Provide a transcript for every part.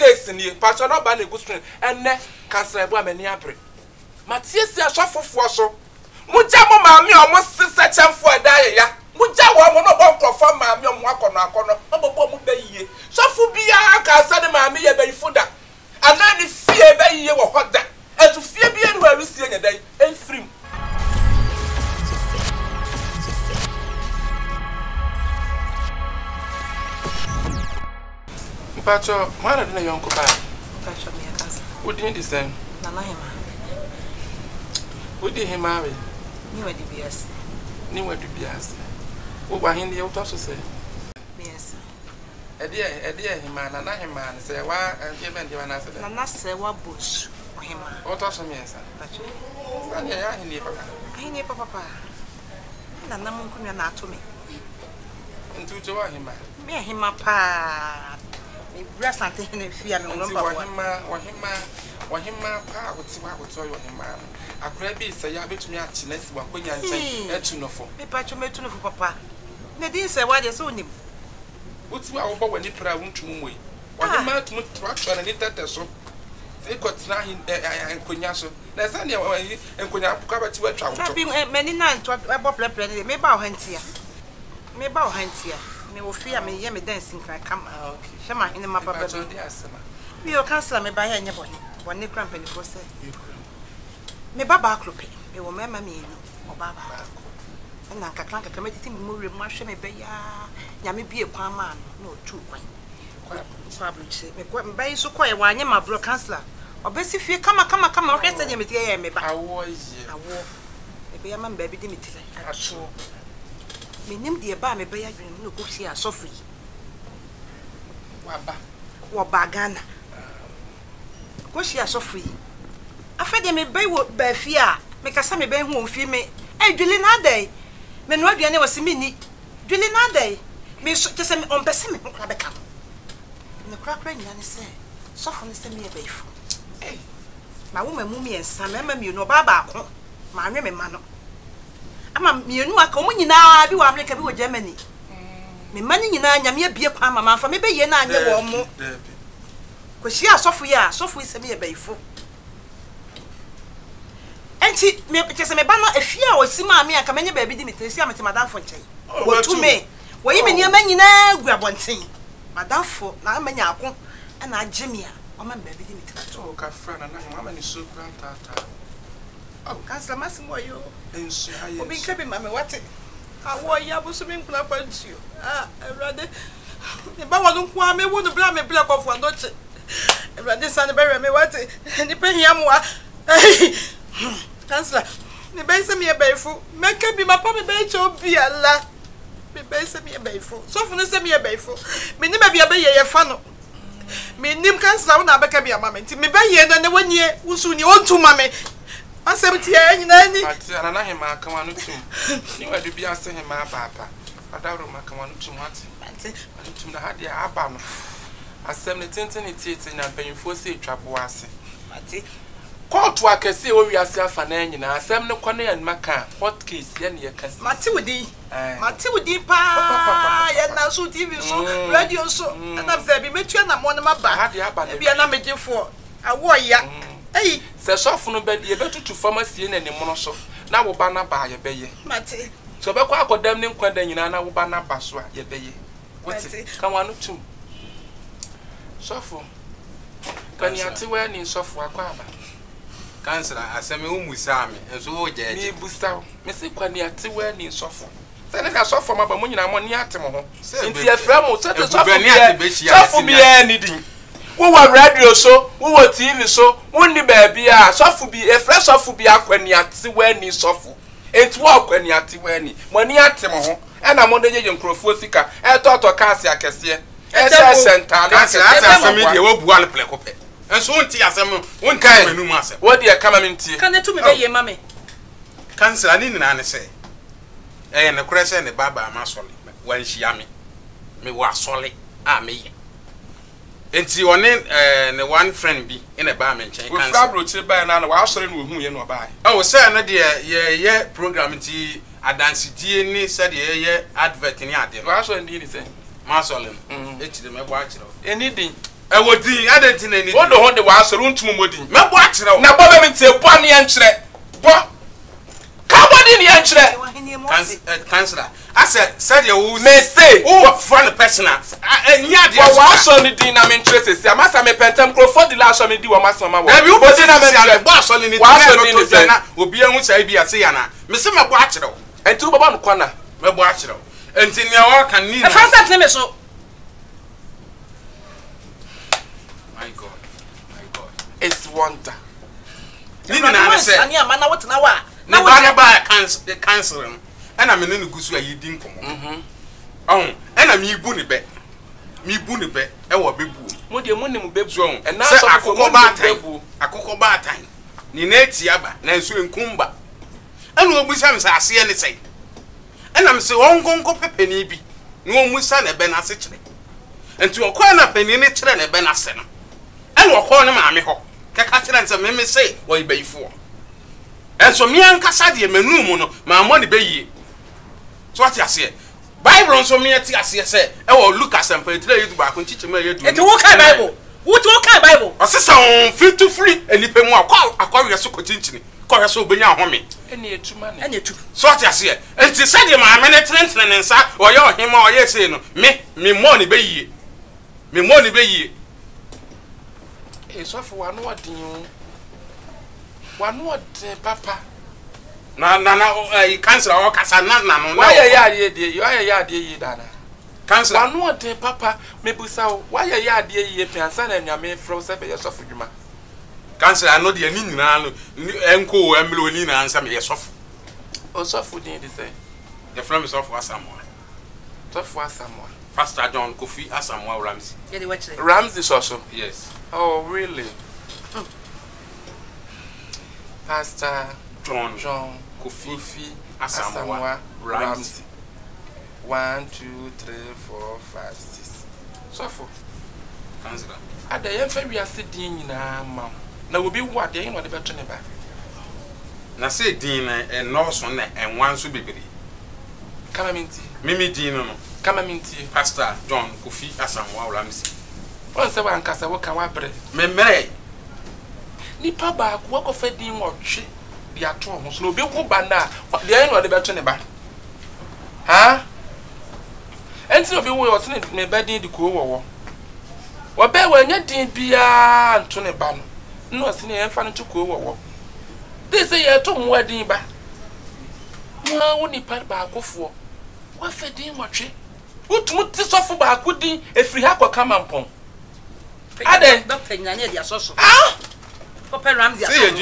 case ni pastor no ba na egu screen enne kansel ebo amani abre matie si asofofo so muja mo maami omo sisa chemfo eda ya muja wo mo no bon krofo maami omo akono obobo mu beyiye sofu bia kansel de maami ye beyifuda ana ni fie beyiye wo hoda etu fie bia no arusie nyedai enfrim Pacho, mara dina yonko ba. Pacho me akasa. Udi ndi sen. Nana hema. Udi hema we. Ni wadi bias. Ni wadi bias. Wo wa hindi ya utaso se. Yes. Edi hema nana hema se wa given di wana se. Nana se wa bush hema. Utaso me esa. Pacho. Sani ya hindi papa. Hindi papa. Nana mun kunya na atome. Ntu je wa hema. Me hema pa. Me brasa tene fia me no papa. Wa hema pa agoti yo hema. Akura bi se ya betumi a chinesi wa konya nchen etu nofo. Me pacho metu nofo papa. Ne din se wa de so onim. Uti wa wo bo wani pra wuntumu moyi. Wa hema tumu twa na ni tete so. Se ko tna hin enkonya so. Na sa ne enkonya ka ba ti wa twa wo. Tabi meni na ntwa ebo pleple ne me ba o hantia. Me ba o hantia. Me wo fia me ye me dancing kan kama. Okay. Shema ine ma baba. Pacho de asema. Me o cancel me ba ya nya boni. Boni cramp ni ko se. Me baba akrope. Me wo mema me enu. O baba. Na kakran kakran metiti me mo remu ahwe me be ya. Nya me bie kwan ma no no tu kwan. Kwa bruche. Me kwa mba yi so kwa ye wa anya ma bro cancel. Obesi fie kama o kese je metie ye me ba. Awo ye. Awo. E be ya ma mba bi di metile. Aso. Me nim de ba me be ya dwen no ko hia sofri. Wa ba Ghana. Ko hia sofri. Afede me be wo ba fie a me kasa me be hu ofie me. Dwele na dai. Me no aduane wose me ni. Dwele na dai. Me so tese me on pese me nkra be ka. Ne kra nyane se. Sofo ne se me e be ifu. Ma wo mamu me ensa me ma me no ba ba ko. Ma anwe me ma no. Ama mienu aka omu nyina bi wa America bi wo Germany. Me mani nyina nyame abie kwa mama fa me be ye na anye wo mu. Ko hia asofo ya, asofo ise me ye baifo. Enti me pese me ba no afia a osima me aka menye ba bi di metresi a mete madamfo nchen. Wo tu me. Wo yi me niam nyina gu abonten. Madamfo na amanya ako na agye a o ma ba bi di metresi. O ka fra na mama ni so granta ta. Oh, cancel masimo yo. Ensu haye. Obi nkabe mame wate. Awo ya busu mi nkula kwantu. Erade. Ne ba wonu kwa me wonu bla me bla kofu andoche. Erade san be me wate. Ni pe hia mo a. Cancel. Ne be se me e beifu. Meka bi mapa me be che obi ala. Me be se me e beifu. So fu ne se me e beifu. Me ni ma bia be ye fa no. Me nim cancel wo na beka bia mama nti me be ye no ne wanye wusu ni ontu mame. Asem tie nyina ni ati ana na hema aka wanu tum ni wadu bi ase hema papa adawro maka wanu tum ati wanu tum na hade aba no asem ne tenten tie na mpanyfo se twabo ase ati court akese o wi ase afa na nyina asem ne kwane yan maka hot case ya ne yakase mati wudi pa ya na so TV so radio so na fe bi metua na mo na maba hade aba na bi na megefo awo ya Hey, se sofu no be ye betutu pharmacy na ne mono so na wo ba na ba ye beye mate so be kwa akodam ne nkwada nyina na wo ba na ba so a ye beye wote kan wanu tum sofu kan ya ti we ni sofu akwa aba cancer aseme wo musa me enso wo je ni busa me se kan ya ti we ni sofu se ne ka sofu ma ba mo nyina mo ni ate mo ho nti e fra mo se te sofu bi e ni din wo wa radio so wo wa TV so wonni ba bia sofu bi e fresh sofu bi akwani ate wani sofu enti wo akwani ate wani mo ni ate mo ho e na mo de je nkrofo sika e toto kasi akese e se center na akese aseme de wo buale plekope enso wonti aseme wonti menu mu asem wo de kama mentie kan etu me be ye mame cancer ani nina ne se e ne kure se ne baba amasole wan hia me wa sole a me ye enti one ne one friend bi in a bar mention we fabro che ba na wa asore no hu ye no ba oh say na de ye program nti adansidie ni say de ye advert ni ade wa asore ndi ni say masole e chide me bo a chiro anything e wodi adenti na ni wo do ho de wa asoro ntum modi me bo akire wo na bo be me tie bo ne enkyere bo ka body ne enkyere councillor ase said you me say oh for the personal nya de wa so ni din na me enkyere sesi amasa me pentem croford di la so me di wo masoma wo na bi wo body na me enkyere bo so ni wa so ni to na obi ehun sai bi ase ya na me se me bo akire wo enti wo baba no kwana me bo akire wo enti ne wa kan ni e fansa tene me so my god it's wonder ni na say ani amana wotena wa na ba cancel no ana me ne gusu ayi din komo ana mi bu ne be e wo bebu mo de mo nim bebu e na so akoko ba atan ni na eti aba na nso enkumba ana obusa me sa ase ne sei ana me se won gongo pepeni bi ni won musa na be na ase kire enti okwa na peni ne kire na be na ase no ana okwa ne maame ho kaka kire nse me sei wo ibeifo enso mi ankasa de menu mu no ma mo ne be yie so what you say Bible nso mi ati ase se e wo Lucas empatry yedu ba ko nchiche ma yedu eti wo kan Bible wo to kan Bible osesa on fit to free enipa mu akwa so ko chinchini ko hwe so obenya ahome eni etuma ne eni etu so what you say enti se de ma me ne trentene ne nsa oye ohima oye se no me mo ne be yie e so fo wa no odin papa na councillor o kasa na no why ya de ya de yi dana councillor wa no odin papa mebusa wo why ya de yi piansa na nyame fro se be yeso fudwuma councillor no de ani nyina no enko emlo ni na ansa me yeso o so fudin de say the from is of Asamoah Pastor John Kofi Asamoah Ramsey ye de watch Ramsey so yes oh really Pastor John Kofi Asamoah Ramsey 1 2 3 4 5 6 so for councillor ada ye fa wi ase din nyina ma na obi wu ade yin no de beto ne ba na say din na enoso na enwan so bebere kama minti mimi din no kama minti Pastor John Kofi Asamoah Ramsey on se wa nkasa wo kan wa bre memere nipa ba ko ko fa din wotwe dia to ho so obi wu ba na de yin no de beto ne ba ha enti obi wu yo se ne ba din di ko wo be wa nya din bia nto ne ba no no se ne enfa no to ko wo they say ye to mo din ba mo wo nipa ba akofo wa fa din wotwe utum ti sofo ba akodi efiri ha kwa kama mpon ade doctor nyane dia soso ah Papa Ramsey say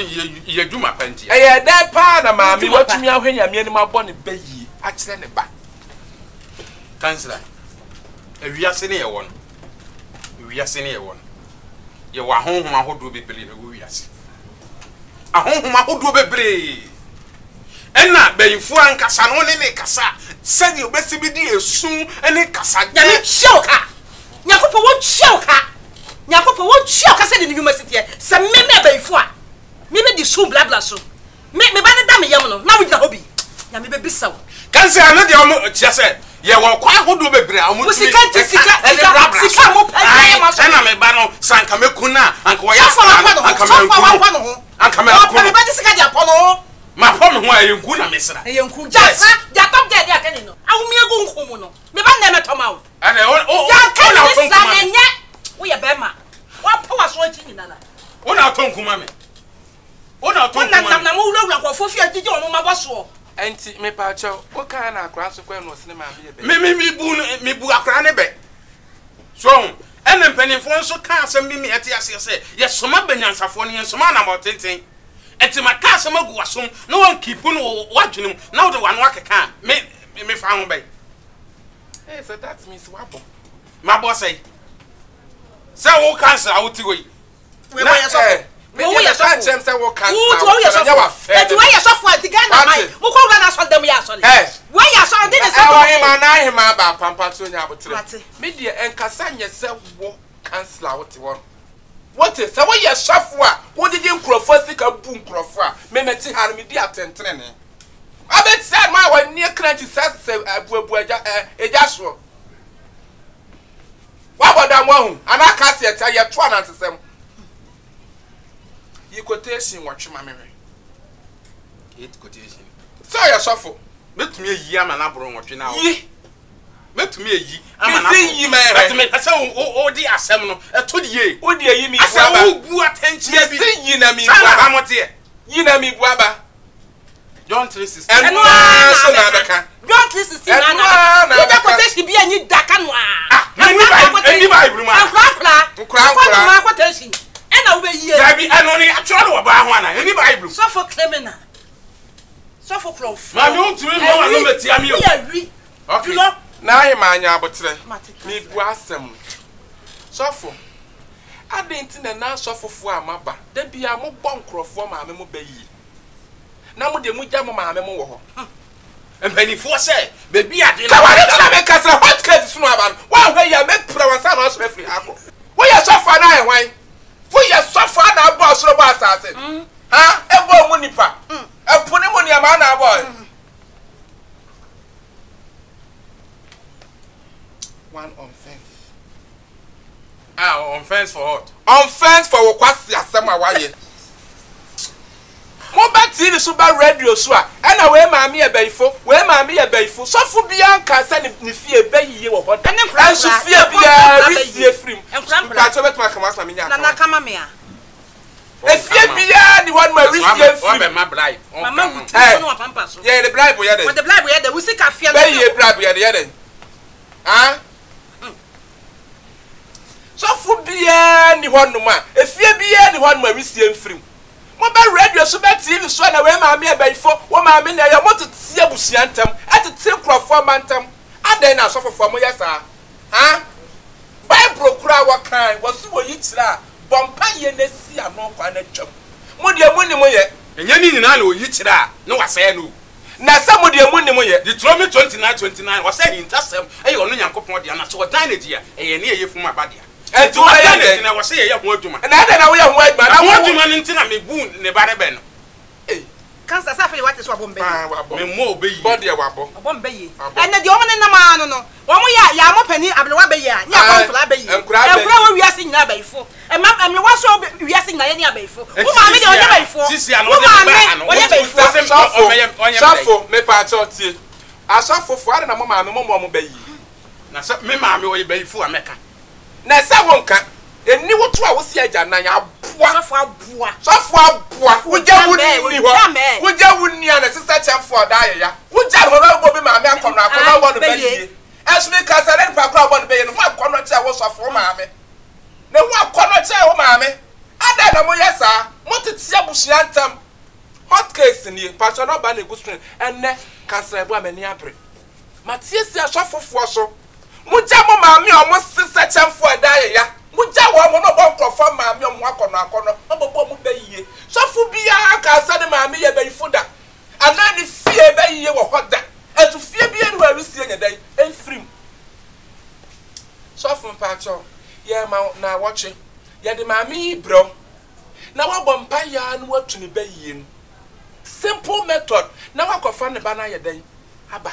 ye djuma panti e da pa na maami watumi ahwenya me ni mabɔ ne ba yi a kire ne ba councillor ewiase ne ye won ye wa honhom ahodo bebre na wiase ahonhom ahodo bebre ena bayinfu ankasa no ne kasa sɛde obesi bi di esu ene kasa ya me chioka nyakopo wo chioka sɛde ne nwuma sitie sɛ me bayinfu a me di sum bla bla so me ba ne da me yam no na wo gina hobi ya me bebisa wo councillor no de o tia sɛ ye wo kwa ahodo bebre a mo sika mo pa ma so ena me ba no sanka mekuna anka wo ya anka me me ba di sika dia pono ma pom ho ayenku na mesra ayenku ja top de dia kani no awumi egu nkomu no me ba na metoma wo ana o ja kani mesra na nye wo ye be ma wa po wa so anti nyina na wo na tonkuma me wo na tonkuma na mo wura ko fofi agigi ono ma boso enti me pa cho wo kan na akra so kwa no sene ma me be me bu akra ne be so ene mpanimfo nso ka asem bi me ete ase se ye soma banyansafo ne ye soma na motenten enti maka asem agu wasom no wan keep no wadwenem na wo de wan wakeka me fa ho bai so that means wabo ma bo say wo cancer awuti we we ya so wo ya so chem say wo cancer wo ya so eti wo ya so for ati Ghana mai mo ko na so dem ya so le wo ya so de so na hima ba pampa so nya abotre me de enkasa nye se wo cancer awuti wo what is so wo ya sofo a wo de nkrofo sika bu nkrofo a me meti har me di atentrene ne abet said my 1 near cranty say abuabu eja so Wa boda mo hu ana cassette ya to anansesem. You quotation watch mamere. 8 quotation. So ya sofo. Metumi eyi ama na boro nwotwe na wo. Yi. Metumi eyi ama na. Yi mere. Me asa o di asem no. Eto di ye. O di eyi mi bu aba. Asa wo bu attention bi. Me yi na mi bu aba. Amote. Yi na mi bu aba. John 3:16. Enu so na daka. John 3:16 na. You dey quotation bi anyi daka no a. Any Bible ma. Nkra. Ma quotation. Ena wo be yi. Dabi anoni atworo wo ba ho ana. Any Bible. So for criminal. So for prof. Ma me untumi mo wa no metia me o. Okay. Na ayi ma anya abotre. Me bu asem. Sofo. Adenti na sofofo amaba. Da bia mo bọ nkrofo ma me mo bayi. Na mo de mu gya mo ma me mo wo ho. Empanifo se bebi ade na wale na me kasa hot cake sunu aba. Wa hwe ya me pra wansa na so free akọ. Wo ya sofa na e hwan. Wo ya sofa na abo osoro ba asase. Ha? Ebo mu nipa. Epone mo ni ama na abo. One offense. Offense for what? Offense for kwasi asem awaye. Mo ba TV so ba radio so a na we maami e bayifo, we maami e bayifo. So fu bia nka se ni fie bayiye wo ho. En so fie bia risie frim. Ka to betuma kama sa menya. Na kama me a. E fie bia ni one ma risie frim. Wa be ma bribe. Mama wuti no wa pampa so. Yeah, the bribe ye dey. What the bribe ye dey? We see ka fie. Bayiye bribe ye dey. Ah? So fu bia ni honum a e fie bia ni honum a risie frim. Mo ba radio so ba TV so na we maami e bayifo, wo maami na ya mo tete abusia ntam, atete krofo mantam. Adan na sofofo mo yesa. Ha? Bible kura wa kan, wo so wo yitira, bompa ye na si ano kwa na twam. Mo de mu ni mo ye. Enya ni nyina na oyitira na wasaya no. Na sa mo de mu ni mo ye. Deuteronomy 29:29 wasaya hintasem e yo no Nyankopon de na so wadan na dia e ye ne ye fum abadia. Enti wo ya na wasaya ye ho adwuma. Na da na wo ye ho adwuma. Na ho adwuma ni ntina me bu ne bare be no. Cancer safi what is wabombe. Me mo obeyi. Body e wabo. Wabombe yi. Ene de omo ne nama no no. Wo mo ya mo pani ablewa be ya. Nya konfla be yi. Enkura wo wiase nyina be yifo. E ma me waso wiase nyina ye ne be yifo. Wo ma me de onye be yifo. Sisi ano de ba ano. Onye be yifo. Safo me pa cho tie. Asafo fo are na mo ma me mo be yi. Na se me ma me wo be yifo ameka. Na sa wonka eni woto a wo si agya nan aboa sofo aboa wogya wuni ho wogya wuni ana sisa chamfo da ya wogya ho na go bi ma me akọnọ wo no be yi esme kasa na pa kra wo no be yi no akọnọ che wo sofo ma me na wo akọnọ che wo ma me ada na mo yesa mo tete abusia ntam hot case ni patcho no ba na egusrin enne kasa ebu amani abre matie si asofofo so mujja mo ma me o mo sisa chamfo da ya mujja wo mo no bon krofo ma me o mo akọnọ obobo mo bayiye sofu bia ka sa de ma me ye bayifo da ana ni fie bayiye wo hoda etu fie bia no arusie nyadan enfrim sofu mpacho ye ma na watche ye de ma me bro na wa bompa ya no watu ni bayiye no simple method na wa kofa ne ba na ye dan aba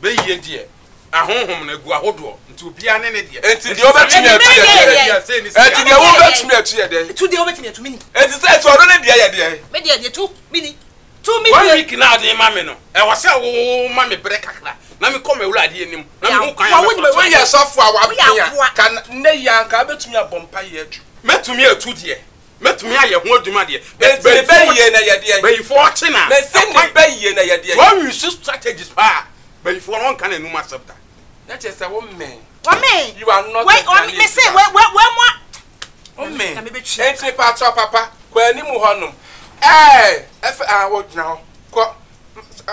bayiye die ahonhom na gu ahodo nti obia ne ne de enti de obetumi enti de obetumi atu ye de tu de obetumi atu mini enti say so no de ye de me de tu mini 2 million 1 week na de ma me no e wo se wo ma me bre kakra na me kom ewura de enim na me hu kan ya wo ye sofo a wa bia kan ne ya kan betumi abompa ye atu metumi atu de metumi aye ho adwuma de enti be ye na ye de be fo chi na me se ni be ye na ye de so we use strategies pa be fo no kan enu ma sabta that is a woman you are not wait on me say we woman enti papa kwa ni mu honum efe wo gina ho ko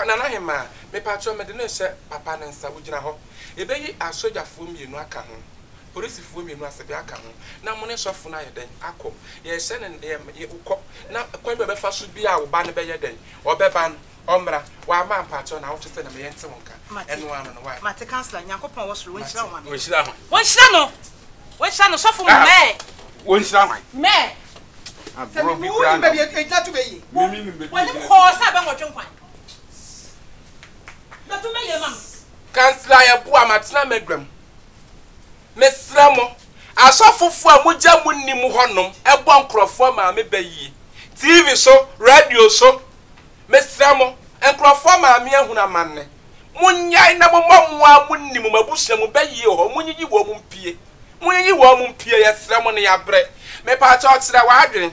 nana hema me patcho me de no se papa na nsa wo gina ho ebeyi asojafo mienu aka ho polisifo mienu asabi aka ho na mo ne sofo na yeden akọ ye se ne ye ukọ na kwan be fa so bi a wo ba ne be yeden obeba omra wa ma patcho na wo chese na me yente wonka eno ano no why mate councilor Nyankopon wo soro wonchira ho wonchira no sofo me wonchira ho me abro bi kura no be eja tu be yi mimi ni be woni ko sa be nwotwe nkwan na tu me ye mam councilor ya bu amatena medwam mesramo asafofo a mogya munnim honom ebo nkrofo maame bayi TV so radio so mesramo nkrofo maame ahuna manne munyai na momwa munnim mabusua mu bayi ho munyiyi wo mu mpie munyiyi wo mu mpie yesramo ne yabre me pa cha kira wa adwen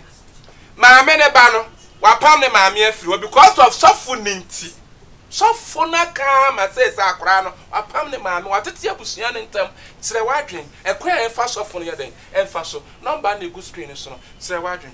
maame ne ba no wapam ne maame afiri because of sofu ninti sofu na ka ma say sa akora no wapam ne maame watete abusua ne ntam kire wa adwen ekwa enfa sofu no yeden enfa so number na egu screen so no kire wa adwen